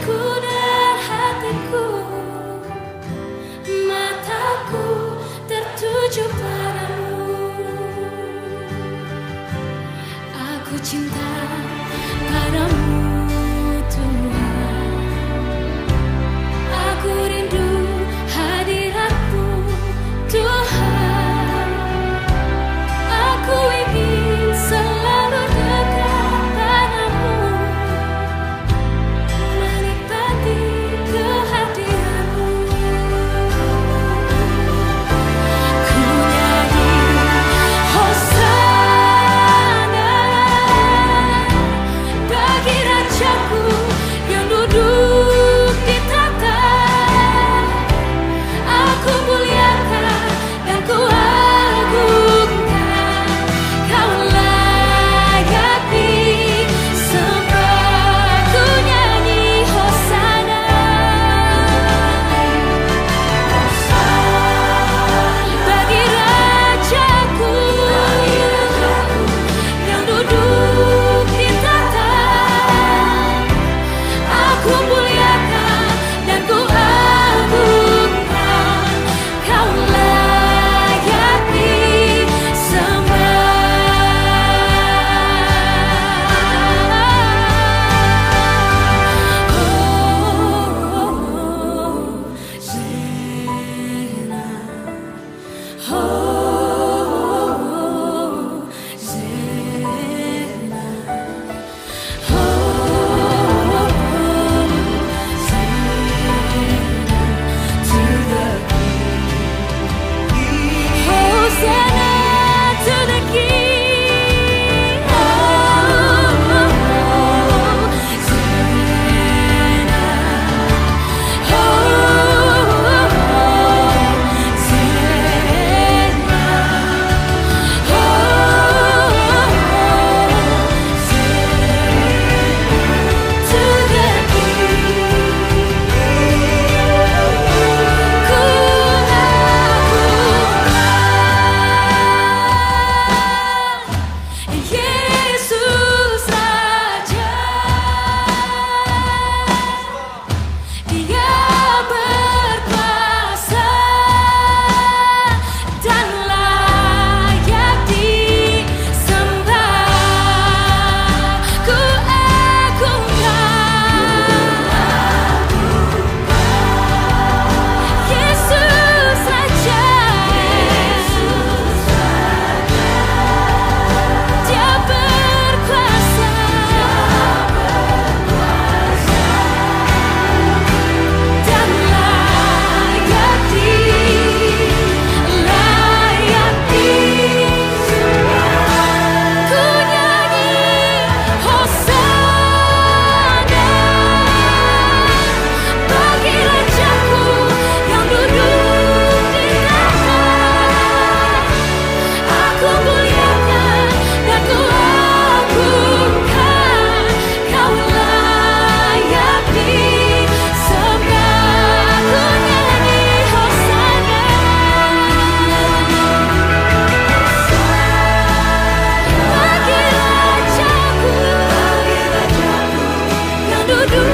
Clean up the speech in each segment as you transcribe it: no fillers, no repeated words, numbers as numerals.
Pikiranku dan hatiku, mataku tertuju padamu. Aku cinta padamu Tuhan. Aku rindu hadirat-Mu Tuhan. Aku ingin selalu dekat padamu, menikmati kehadiran-Mu. Ku nyanyi Hosana bagi Rajaku yang duduk di tahta. Aku muliakan dan ku agungkan, Kau layak disembah. Ku nyanyi Hosana bagi Rajaku yang duduk di tahta. Aku muliakan dan ku agungkan, Kau layak disembah. Hosanna to the King. Yesus Raja, Dia berkuasa dan layak disembah. Ku agungkan Yesus Raja, Dia berkuasa dan layak disembah. Ku nyanyi Hosana bagi Rajaku yang duduk di tahta. Aku muliakan dan ku agungkan, Kau layak disembah. Ku nyanyi Hosana bagi Rajaku yang duduk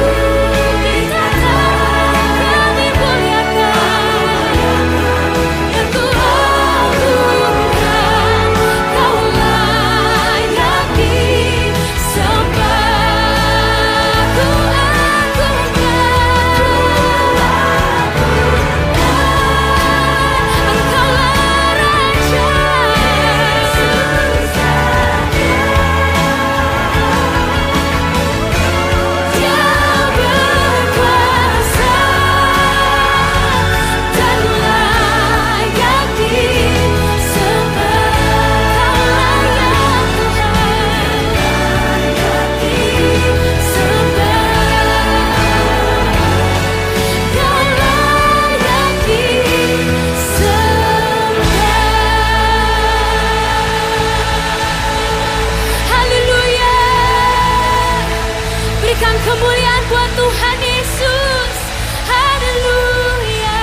di tahta. Kami muliakan dan ku agungkan, Kau layak disembah. Ku agungkan Engkaulah Raja, Dia berkuasa dan layak disembah. Kau layak disembah. Haleluya. Berikan kemuliaan buat Tuhan Yesus. Haleluya.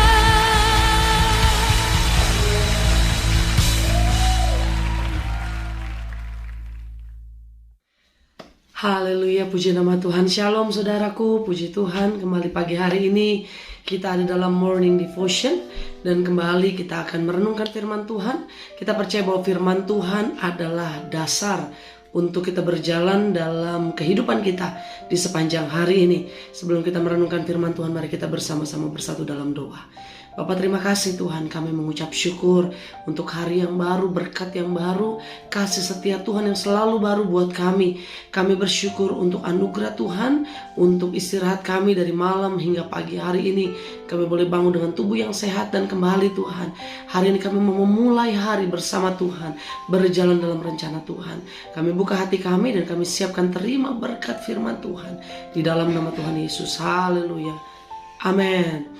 Haleluya, puji nama Tuhan. Shalom saudaraku, puji Tuhan. Kembali pagi hari ini kita ada dalam morning devotion. Dan kembali kita akan merenungkan firman Tuhan. Kita percaya bahwa firman Tuhan adalah dasar untuk kita berjalan dalam kehidupan kita di sepanjang hari ini. Sebelum kita merenungkan firman Tuhan, mari kita bersama-sama bersatu dalam doa. Bapak, terima kasih Tuhan, kami mengucap syukur untuk hari yang baru, berkat yang baru, kasih setia Tuhan yang selalu baru buat kami. Kami bersyukur untuk anugerah Tuhan, untuk istirahat kami dari malam hingga pagi hari ini. Kami boleh bangun dengan tubuh yang sehat dan kembali Tuhan. Hari ini kami mau memulai hari bersama Tuhan, berjalan dalam rencana Tuhan. Kami buka hati kami dan kami siapkan terima berkat firman Tuhan. Di dalam nama Tuhan Yesus, haleluya, amin.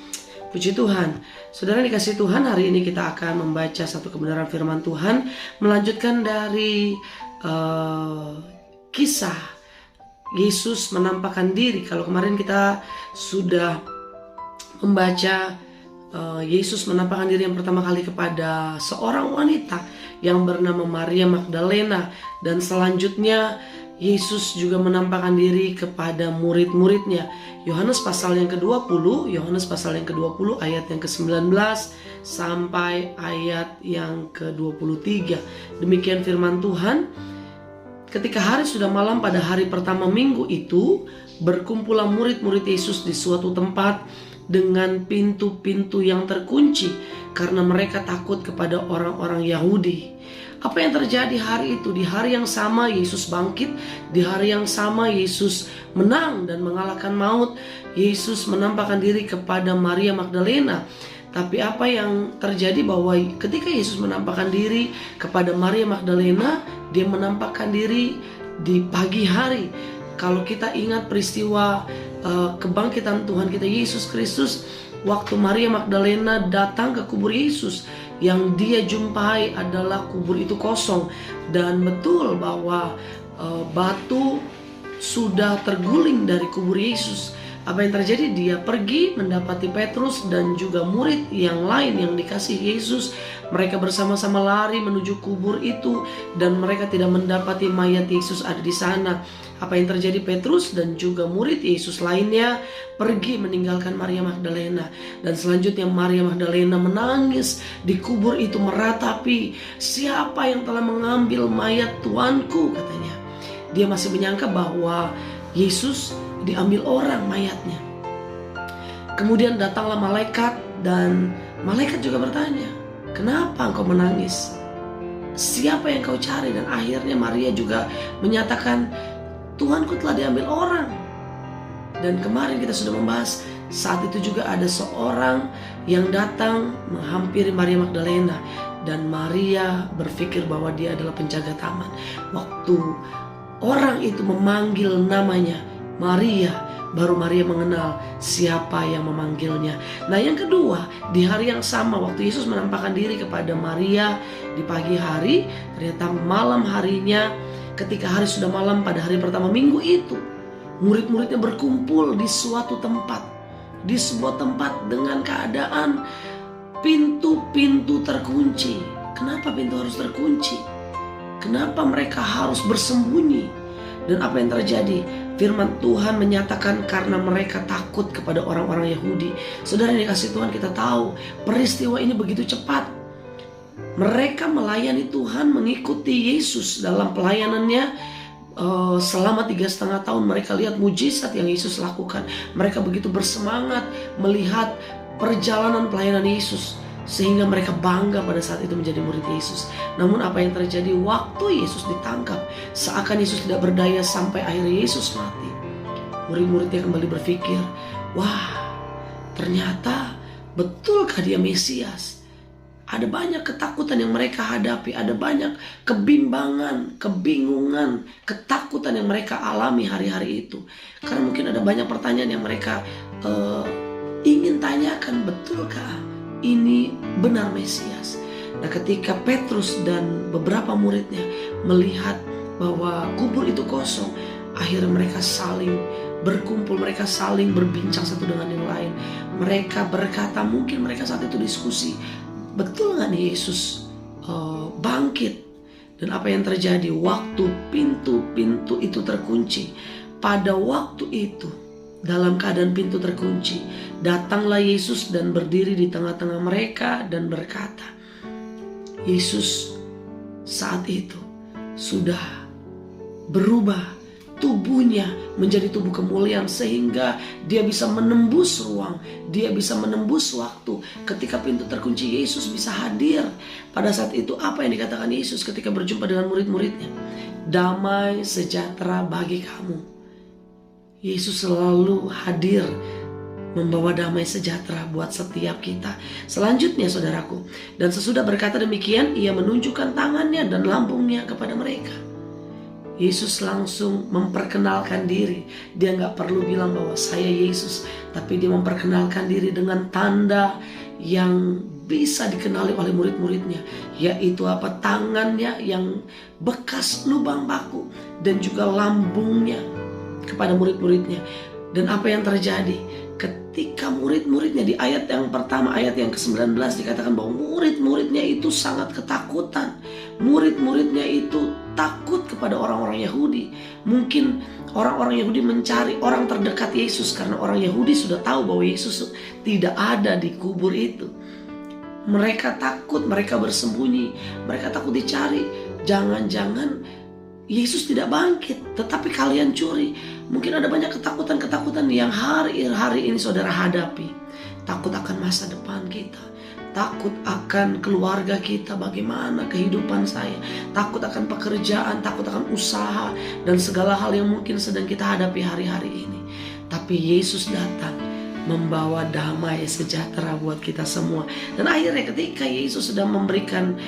Puji Tuhan. Saudara dikasih Tuhan, hari ini kita akan membaca satu kebenaran firman Tuhan, melanjutkan dari kisah Yesus menampakkan diri. Kalau kemarin kita sudah membaca Yesus menampakkan diri yang pertama kali kepada seorang wanita yang bernama Maria Magdalena, dan selanjutnya Yesus juga menampakkan diri kepada murid-muridnya. Yohanes pasal yang ke-20, Yohanes pasal yang ke-20 ayat yang ke-19 sampai ayat yang ke-23. Demikian firman Tuhan. Ketika hari sudah malam pada hari pertama minggu itu, berkumpullah murid-murid Yesus di suatu tempat dengan pintu-pintu yang terkunci karena mereka takut kepada orang-orang Yahudi. Apa yang terjadi hari itu? Di hari yang sama Yesus bangkit, di hari yang sama Yesus menang dan mengalahkan maut. Yesus menampakkan diri kepada Maria Magdalena. Tapi apa yang terjadi bahwa ketika Yesus menampakkan diri kepada Maria Magdalena, dia menampakkan diri di pagi hari. Kalau kita ingat peristiwa kebangkitan Tuhan kita Yesus Kristus, waktu Maria Magdalena datang ke kubur Yesus, yang dia jumpai adalah kubur itu kosong. Dan betul bahwa batu sudah terguling dari kubur Yesus. Apa yang terjadi? Dia pergi mendapati Petrus dan juga murid yang lain yang dikasih Yesus. Mereka bersama-sama lari menuju kubur itu dan mereka tidak mendapati mayat Yesus ada di sana. Apa yang terjadi? Petrus dan juga murid Yesus lainnya pergi meninggalkan Maria Magdalena. Dan selanjutnya Maria Magdalena menangis di kubur itu, meratapi, siapa yang telah mengambil mayat Tuanku, katanya. Dia masih menyangka bahwa Yesus diambil orang mayatnya. Kemudian datanglah malaikat dan malaikat juga bertanya, kenapa engkau menangis? Siapa yang kau cari? Dan akhirnya Maria juga menyatakan, Tuhanku telah diambil orang. Dan kemarin kita sudah membahas, saat itu juga ada seorang yang datang menghampiri Maria Magdalena, dan Maria berpikir bahwa dia adalah penjaga taman. Waktu orang itu memanggil namanya Maria, baru Maria mengenal siapa yang memanggilnya. Nah, yang kedua, di hari yang sama waktu Yesus menampakkan diri kepada Maria di pagi hari, ternyata malam harinya, ketika hari sudah malam pada hari pertama minggu itu, murid-muridnya berkumpul di suatu tempat, di sebuah tempat dengan keadaan pintu-pintu terkunci. Kenapa pintu harus terkunci? Kenapa mereka harus bersembunyi? Dan apa yang terjadi? Firman Tuhan menyatakan karena mereka takut kepada orang-orang Yahudi. Saudara yang dikasih Tuhan, kita tahu peristiwa ini begitu cepat. Mereka melayani Tuhan, mengikuti Yesus dalam pelayanannya selama 3,5 tahun. Mereka lihat mujizat yang Yesus lakukan. Mereka begitu bersemangat melihat perjalanan pelayanan Yesus, sehingga mereka bangga pada saat itu menjadi murid Yesus. Namun apa yang terjadi waktu Yesus ditangkap, seakan Yesus tidak berdaya sampai akhirnya Yesus mati. Murid-muridnya kembali berpikir, wah, ternyata betulkah dia Mesias? Ada banyak ketakutan yang mereka hadapi, ada banyak kebimbangan, kebingungan, ketakutan yang mereka alami hari-hari itu. Karena mungkin ada banyak pertanyaan yang mereka ingin tanyakan, betulkah ini benar Mesias? Nah, ketika Petrus dan beberapa muridnya melihat bahwa kubur itu kosong, akhirnya mereka saling berkumpul, mereka saling berbincang satu dengan yang lain. Mereka berkata, mungkin mereka saat itu diskusi, betul nggak nih Yesus bangkit? Dan apa yang terjadi waktu pintu-pintu itu terkunci? Pada waktu itu, dalam keadaan pintu terkunci, datanglah Yesus dan berdiri di tengah-tengah mereka dan berkata, Yesus saat itu sudah berubah tubuhnya menjadi tubuh kemuliaan, sehingga dia bisa menembus ruang, dia bisa menembus waktu. Ketika pintu terkunci, Yesus bisa hadir. Pada saat itu apa yang dikatakan Yesus ketika berjumpa dengan murid-muridnya? Damai sejahtera bagi kamu. Yesus selalu hadir membawa damai sejahtera buat setiap kita. Selanjutnya saudaraku, dan sesudah berkata demikian, ia menunjukkan tangannya dan lambungnya kepada mereka. Yesus langsung memperkenalkan diri. Dia gak perlu bilang bahwa saya Yesus, tapi dia memperkenalkan diri dengan tanda yang bisa dikenali oleh murid-muridnya, yaitu apa? Tangannya yang bekas lubang paku dan juga lambungnya kepada murid-muridnya. Dan apa yang terjadi? Ketika murid-muridnya, di ayat yang pertama, ayat yang ke-19 dikatakan bahwa murid-muridnya itu sangat ketakutan. Murid-muridnya itu takut kepada orang-orang Yahudi. Mungkin orang-orang Yahudi mencari orang terdekat Yesus, karena orang Yahudi sudah tahu bahwa Yesus tidak ada di kubur itu. Mereka takut, mereka bersembunyi, mereka takut dicari. Jangan-jangan Yesus tidak bangkit, tetapi kalian curi. Mungkin ada banyak ketakutan-ketakutan yang hari ini saudara hadapi. Takut akan masa depan kita, takut akan keluarga kita, bagaimana kehidupan saya, takut akan pekerjaan, takut akan usaha, dan segala hal yang mungkin sedang kita hadapi hari-hari ini. Tapi Yesus datang membawa damai sejahtera buat kita semua. Dan akhirnya ketika Yesus sedang memberikan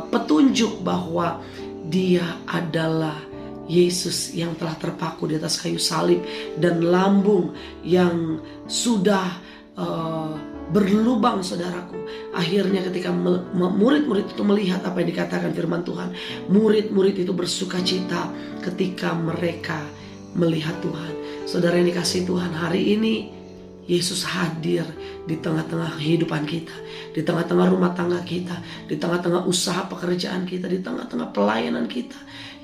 petunjuk bahwa Dia adalah Yesus yang telah terpaku di atas kayu salib, dan lambung yang sudah berlubang, saudaraku. Akhirnya ketika murid-murid itu melihat apa yang dikatakan firman Tuhan, murid-murid itu bersuka cita ketika mereka melihat Tuhan. Saudara yang dikasihi Tuhan, hari ini Yesus hadir di tengah-tengah kehidupan kita, di tengah-tengah rumah tangga kita, di tengah-tengah usaha pekerjaan kita, di tengah-tengah pelayanan kita.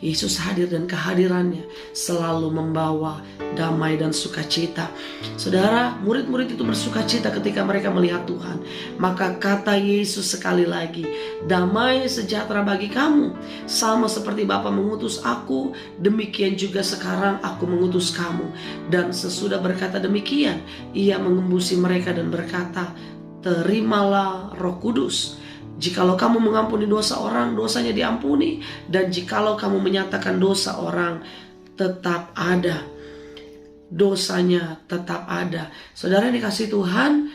Yesus hadir, dan kehadirannya selalu membawa damai dan sukacita. Saudara, murid-murid itu bersukacita ketika mereka melihat Tuhan. Maka kata Yesus sekali lagi, damai sejahtera bagi kamu. Sama seperti Bapa mengutus aku, demikian juga sekarang aku mengutus kamu. Dan sesudah berkata demikian, ia mengembusi mereka dan berkata, terimalah Roh Kudus. Jikalau kamu mengampuni dosa orang, dosanya diampuni. Dan jikalau kamu menyatakan dosa orang, tetap ada, dosanya tetap ada. Saudara yang dikasihi Tuhan,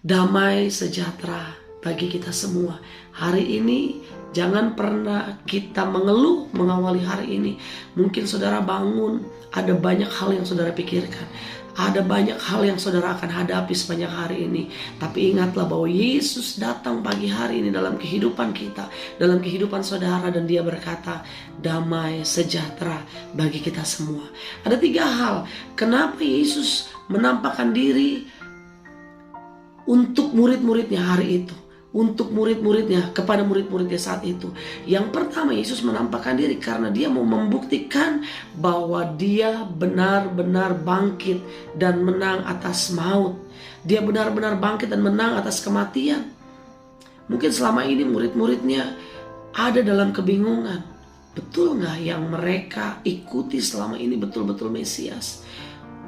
damai sejahtera bagi kita semua. Hari ini jangan pernah kita mengeluh mengawali hari ini. Mungkin saudara bangun, ada banyak hal yang saudara pikirkan, ada banyak hal yang saudara akan hadapi sepanjang hari ini. Tapi ingatlah bahwa Yesus datang pagi hari ini dalam kehidupan kita, dalam kehidupan saudara, dan Dia berkata, damai sejahtera bagi kita semua. Ada 3 hal kenapa Yesus menampakkan diri untuk murid-muridnya hari itu, untuk murid-muridnya, kepada murid-muridnya saat itu. Yang pertama, Yesus menampakkan diri karena Dia mau membuktikan bahwa Dia benar-benar bangkit dan menang atas maut. Dia benar-benar bangkit dan menang atas kematian. Mungkin selama ini murid-muridnya ada dalam kebingungan. Betul gak yang mereka ikuti selama ini betul-betul Mesias?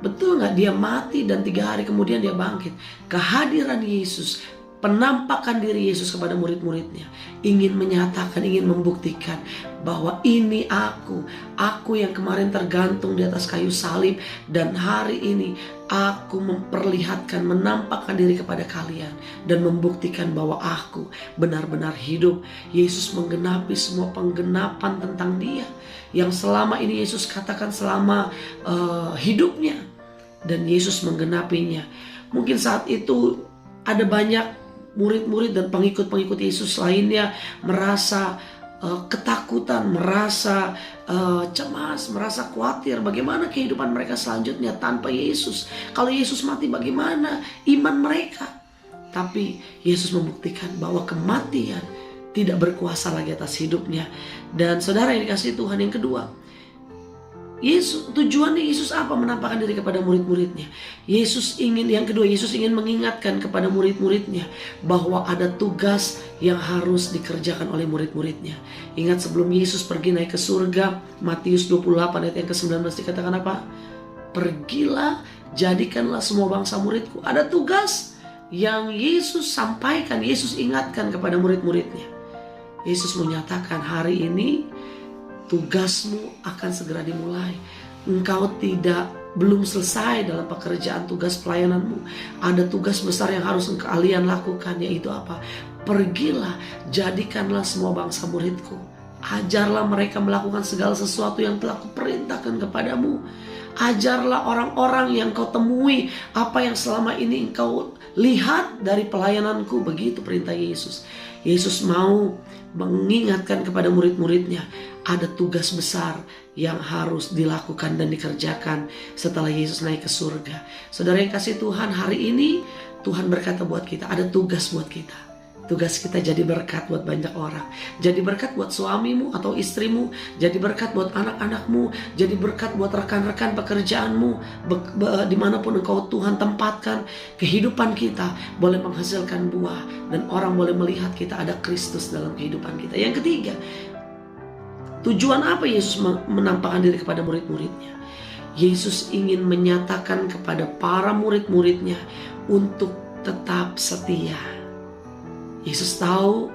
Betul gak dia mati dan 3 hari kemudian dia bangkit? Kehadiran Yesus, penampakan diri Yesus kepada murid-muridnya, ingin menyatakan, ingin membuktikan bahwa ini aku yang kemarin tergantung di atas kayu salib, dan hari ini aku memperlihatkan, menampakkan diri kepada kalian dan membuktikan bahwa aku benar-benar hidup. Yesus menggenapi semua penggenapan tentang Dia yang selama ini Yesus katakan selama hidupnya, dan Yesus menggenapinya. Mungkin saat itu ada banyak murid-murid dan pengikut-pengikut Yesus lainnya merasa ketakutan, merasa cemas, merasa khawatir bagaimana kehidupan mereka selanjutnya tanpa Yesus. Kalau Yesus mati, bagaimana iman mereka? Tapi Yesus membuktikan bahwa kematian tidak berkuasa lagi atas hidupnya. Dan saudara yang dikasihi Tuhan, yang kedua, tujuannya Yesus apa menampakkan diri kepada murid-muridnya? Yesus ingin mengingatkan kepada murid-muridnya bahwa ada tugas yang harus dikerjakan oleh murid-muridnya. Ingat, sebelum Yesus pergi naik ke surga, Matius 28 ayat yang ke-19 dikatakan apa? Pergilah, jadikanlah semua bangsa muridku. Ada tugas yang Yesus sampaikan, Yesus ingatkan kepada murid-muridnya. Yesus menyatakan, hari ini tugasmu akan segera dimulai. Engkau belum selesai dalam pekerjaan tugas pelayananmu. Ada tugas besar yang harus kalian lakukan, yaitu apa? Pergilah, jadikanlah semua bangsa muridku. Ajarlah mereka melakukan segala sesuatu yang telah kuperintahkan kepadamu. Ajarlah orang-orang yang kau temui apa yang selama ini engkau lihat dari pelayananku. Begitu perintah Yesus. Yesus mau mengingatkan kepada murid-muridnya, ada tugas besar yang harus dilakukan dan dikerjakan setelah Yesus naik ke surga. Saudara yang kasih Tuhan, hari ini Tuhan berkata buat kita, ada tugas buat kita. Tugas kita jadi berkat buat banyak orang. Jadi berkat buat suamimu atau istrimu. Jadi berkat buat anak-anakmu. Jadi berkat buat rekan-rekan pekerjaanmu. Dimanapun engkau Tuhan tempatkan, kehidupan kita boleh menghasilkan buah. Dan orang boleh melihat kita ada Kristus dalam kehidupan kita. Yang ketiga, tujuan apa Yesus menampakkan diri kepada murid-muridnya? Yesus ingin menyatakan kepada para murid-muridnya untuk tetap setia. Yesus tahu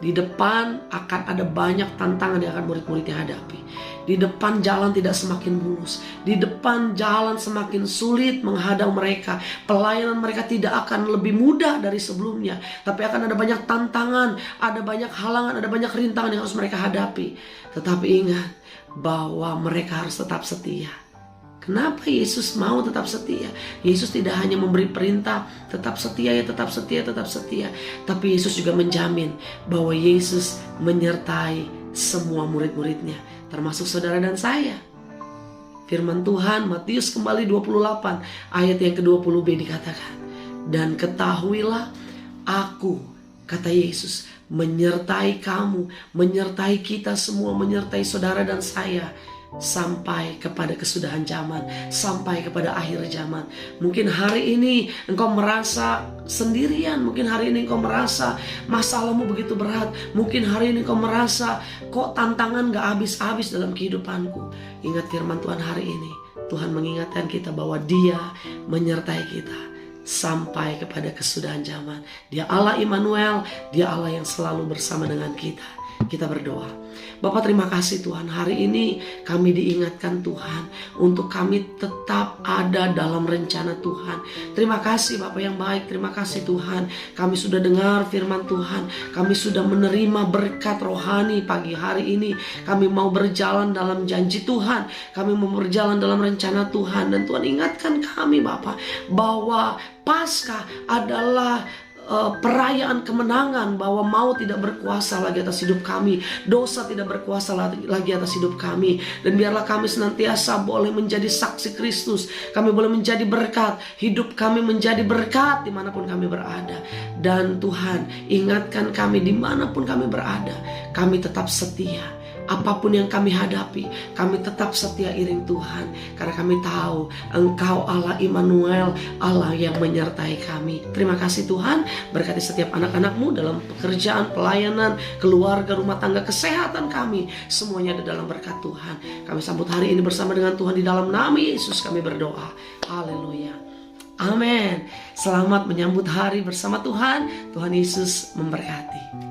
di depan akan ada banyak tantangan yang akan murid-muridnya hadapi. Di depan jalan tidak semakin mulus. Di depan jalan semakin sulit menghadang mereka. Pelayanan mereka tidak akan lebih mudah dari sebelumnya. Tapi akan ada banyak tantangan, ada banyak halangan, ada banyak rintangan yang harus mereka hadapi. Tetapi ingat bahwa mereka harus tetap setia. Kenapa Yesus mau tetap setia? Yesus tidak hanya memberi perintah tetap setia ya, tetap setia, tetap setia. Tapi Yesus juga menjamin bahwa Yesus menyertai semua murid-muridnya, termasuk saudara dan saya. Firman Tuhan Matius kembali 28 ayat yang ke-20b dikatakan, dan ketahuilah aku, kata Yesus, menyertai kamu, menyertai kita semua, menyertai saudara dan saya sampai kepada kesudahan zaman, sampai kepada akhir zaman. Mungkin hari ini engkau merasa sendirian, mungkin hari ini engkau merasa masalahmu begitu berat, mungkin hari ini engkau merasa kok tantangan gak habis-habis dalam kehidupanku. Ingat firman Tuhan hari ini, Tuhan mengingatkan kita bahwa Dia menyertai kita sampai kepada kesudahan zaman. Dia Allah Immanuel, Dia Allah yang selalu bersama dengan kita. Kita berdoa. Bapak, terima kasih Tuhan, hari ini kami diingatkan Tuhan untuk kami tetap ada dalam rencana Tuhan. Terima kasih Bapak yang baik, terima kasih Tuhan, kami sudah dengar firman Tuhan, kami sudah menerima berkat rohani pagi hari ini. Kami mau berjalan dalam janji Tuhan, kami mau berjalan dalam rencana Tuhan. Dan Tuhan ingatkan kami Bapak bahwa Paskah adalah perayaan kemenangan, bahwa maut tidak berkuasa lagi atas hidup kami, dosa tidak berkuasa lagi atas hidup kami. Dan biarlah kami senantiasa boleh menjadi saksi Kristus, kami boleh menjadi berkat, hidup kami menjadi berkat dimanapun kami berada. Dan Tuhan ingatkan kami dimanapun kami berada, kami tetap setia. Apapun yang kami hadapi, kami tetap setia iring Tuhan, karena kami tahu Engkau Allah Immanuel, Allah yang menyertai kami. Terima kasih Tuhan, berkati setiap anak-anak-Mu dalam pekerjaan, pelayanan, keluarga, rumah tangga, kesehatan kami, semuanya ada dalam berkat Tuhan. Kami sambut hari ini bersama dengan Tuhan, di dalam nama Yesus kami berdoa. Haleluya. Amin. Selamat menyambut hari bersama Tuhan. Tuhan Yesus memberkati.